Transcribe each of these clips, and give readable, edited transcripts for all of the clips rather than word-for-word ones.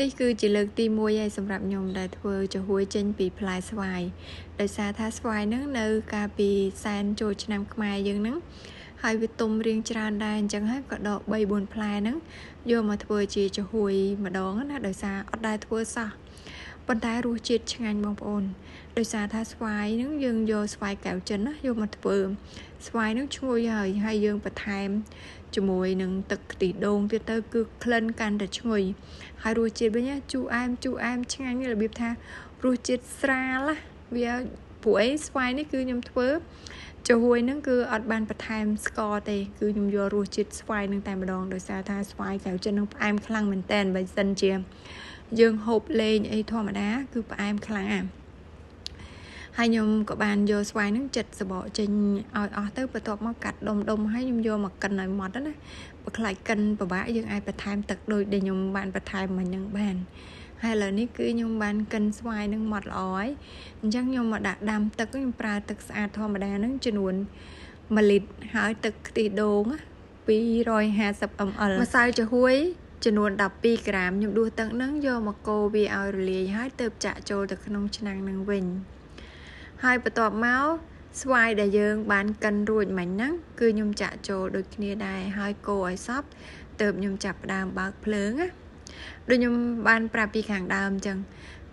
នេះគឺជាលើកទី1ហើយសម្រាប់ខ្ញុំដែលធ្វើចំហួយចេញពីផ្លែស្វាយដោយសារថាស្វាយហ្នឹងនៅកាលពីសែនចូលឆ្នាំខ្មែរយើងហ្នឹងហើយវាទុំរៀងច្រើនដែរអញ្ចឹងហើយក៏ដក 3-4 ផ្លែហ្នឹងយកមកធ្វើជាចំហួយម្ដងណាដោយសារអត់ដែលធ្វើសោះប៉ុន្តែរសជាតិឆ្ងាញ់បងប្អូនដោយសារថាស្វាយហ្នឹងយើងយកស្វាយកែវចិនណាយកមកធ្វើស្វាយហ្នឹងឈ្ងុយហើយយើងបន្ថែមជាមួយនឹងទឹកខ្ទិះដូងទៀតទៅគឺក្លិនកាន់តែឈ្ងុយហើយរសជាតិវិញជូរអែមឆ្ងាញ់របៀបថារសជាតិស្រាលវាព្រោះអីស្វាយនេះគឺខ្ញុំធ្វើចំហួយហ្នឹងគឺអត់បានបន្ថែមស្ករទេគឺខ្ញុំយករសជាតិស្វាយហ្នឹងតែម្ដងដោយសារថាស្វាយកែវចិនហ្នឹងផ្អែមខ្លាំងមែនតើបើសិនជាយើងហូបលេងអីធម្មតាគឺផ្អែមខ្លាំងហើយខ្ញុំក៏បានយកស្វាយហ្នឹងចិតសបកចេញឲ្យអស់ទៅបន្ទាប់មកកាត់ដុំហើយខ្ញុំយកមកកិនឲ្យម៉ត់ណាបើខ្លាចកិនពិបាកយើងអាចបន្ថែមទឹកដូចដែលខ្ញុំបានបន្ថែមមិញហ្នឹងបានហើយឥឡូវនេះគឺខ្ញុំបានកិនស្វាយហ្នឹងម៉ត់ល្អហើយអញ្ចឹងខ្ញុំមកដាក់ដាំទឹកខ្ញុំប្រើទឹកស្អាតធម្មតាហ្នឹងចំនួន1លីត្រហើយទឹកខ្ទិះដូង250 ml ម្សៅចំហួយចំនួន12ក្រាមខ្ញុំដួសទឹកហ្នឹងយកមកកូរវាឲ្យរលាយហើយទើបចាក់ចូលទៅក្នុងឆ្នាំងហ្នឹងវិញហើយបន្ទាប់មកស្វាយដែលយើងបានកិនរួចមិញហ្នឹងគឺខ្ញុំចាក់ចូលដូចគ្នាដែរហើយកូរឲ្យសព្វទើបខ្ញុំចាប់ផ្ដើមបើកភ្លើងណាដូចខ្ញុំបានប្រាប់ពីខាងដើមអញ្ចឹង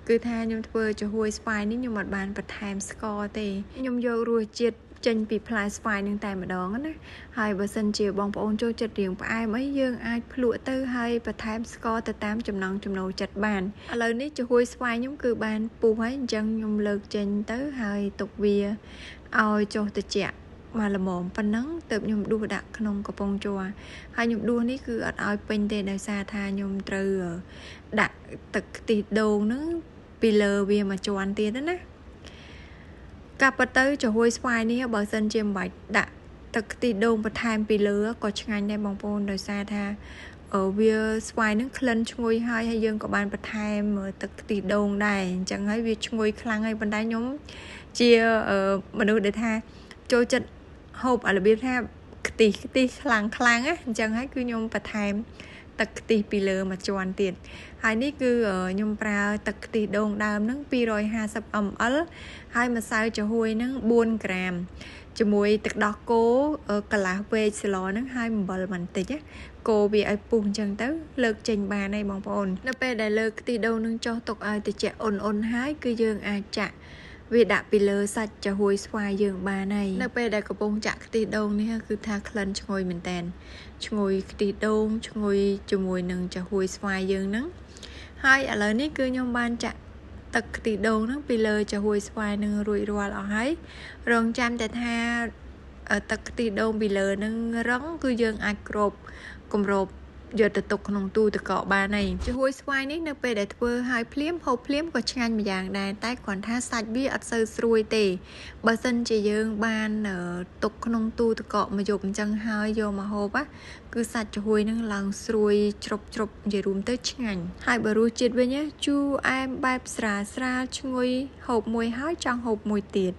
គឺថាខ្ញុំធ្វើចំហួយស្វាយនេះខ្ញុំអត់បានបន្ថែមស្ករទេខ្ញុំយករសជាតិចេញពីផ្លែស្វាយនឹងតែម្ដងណាហើយបើសិនជាបងប្អូនចូលចិត្តរៀងផ្អែមអីយើងអាចភ្លក់ទៅហើយបន្ថែមស្ករទៅតាមចំណង់ចំណូលចិត្តបានឥឡូវនេះចំហួយស្វាយខ្ញុំគឺបានពុះហើយអញ្ចឹងខ្ញុំលើកចេញទៅហើយទុកវាឲ្យចុះត្រជាក់មកល្មមប៉ុណ្ណឹងទើបខ្ញុំដួសដាក់ក្នុងកំប៉ុងជ័រហើយខ្ញុំដួសនេះគឺអត់ឲ្យពេញទេដោយសារថាខ្ញុំត្រូវដាក់ទឹកខ្ទិះដូងហ្នឹងពីលើវាមួយជាន់ទៀតណាកាប់ទៅចំហួយស្វាយនេះបើសិនជាមិនបាច់ដាក់ទឹកខ្ទិះដូងបន្ថែមពីលើក៏ឆ្ងាញ់ដែរបងប្អូនដោយសារថាវាស្វាយនឹងក្លិនឈ្ងុយហើយយើងក៏បានបន្ថែមទឹកខ្ទិះដូងដែរអញ្ចឹងហើយវាឈ្ងុយខ្លាំងហើយប៉ុន្តែខ្ញុំជាមនុស្សដែលថាចូលចិត្តហូបអារបៀបថាខ្ទិះខ្លាំងណាអញ្ចឹងហើយគឺខ្ញុំបន្ថែមទឹកខ្ទិះពីលើមួយជាន់ទៀតហើយនេះគឺខ្ញុំប្រើទឹកខ្ទិះដូងដើមហ្នឹង250 ml ហើយម្សៅចំហួយហ្នឹង4ក្រាមជាមួយទឹកដោះគោកន្លះវែកស្លហ្នឹងហើយអំបិលបន្តិចណាកូរវាឲ្យពុះអញ្ចឹងទៅលើកចេញបានហើយបងប្អូននៅពេលដែលលើកខ្ទិះដូងនឹងចុះទុកឲ្យត្រជាក់អ៊ុនហើយគឺយើងអាចចាក់វាដាក់ពីលើសាច់ចំហួយស្វាយយើងបានហើយនៅពេលដែលកំពុងចាក់ខ្ទិះដូងនេះគឺថាក្លិនឈ្ងុយមែនតើឈ្ងុយខ្ទិះដូងឈ្ងុយជាមួយនឹងចំហួយស្វាយយើងហ្នឹងហើយឥឡូវនេះគឺខ្ញុំបានចាក់ទឹកខ្ទិះដូងហ្នឹងពីលើចំហួយស្វាយនឹងរួចរាល់អស់ហើយរងចាំតែថាទឹកខ្ទិះដូងពីលើហ្នឹងរឹងគឺយើងអាចគ្របគម្របយកទៅទុកក្នុងទូទឹកកកបានហើយចំហួយស្វាយនេះនៅពេលដែលធ្វើឲ្យភ្លាមហូបភ្លាមក៏ឆ្ងាញ់ម្យ៉ាងដែរតែគ្រាន់ថាសាច់វាអត់សូវស្រួយទេបើសិនជាយើងបានទុកក្នុងទូទឹកកកមួយយប់អញ្ចឹងហើយយកមកហូបគឺសាច់ចំហួយនឹងឡើងស្រួយជ្រុបនិយាយរួមទៅឆ្ងាញ់ហើយបើរសជាតិវិញជូរអែមបែបស្រាលឈ្ងុយហូបមួយហើយចង់ហូបមួយទៀត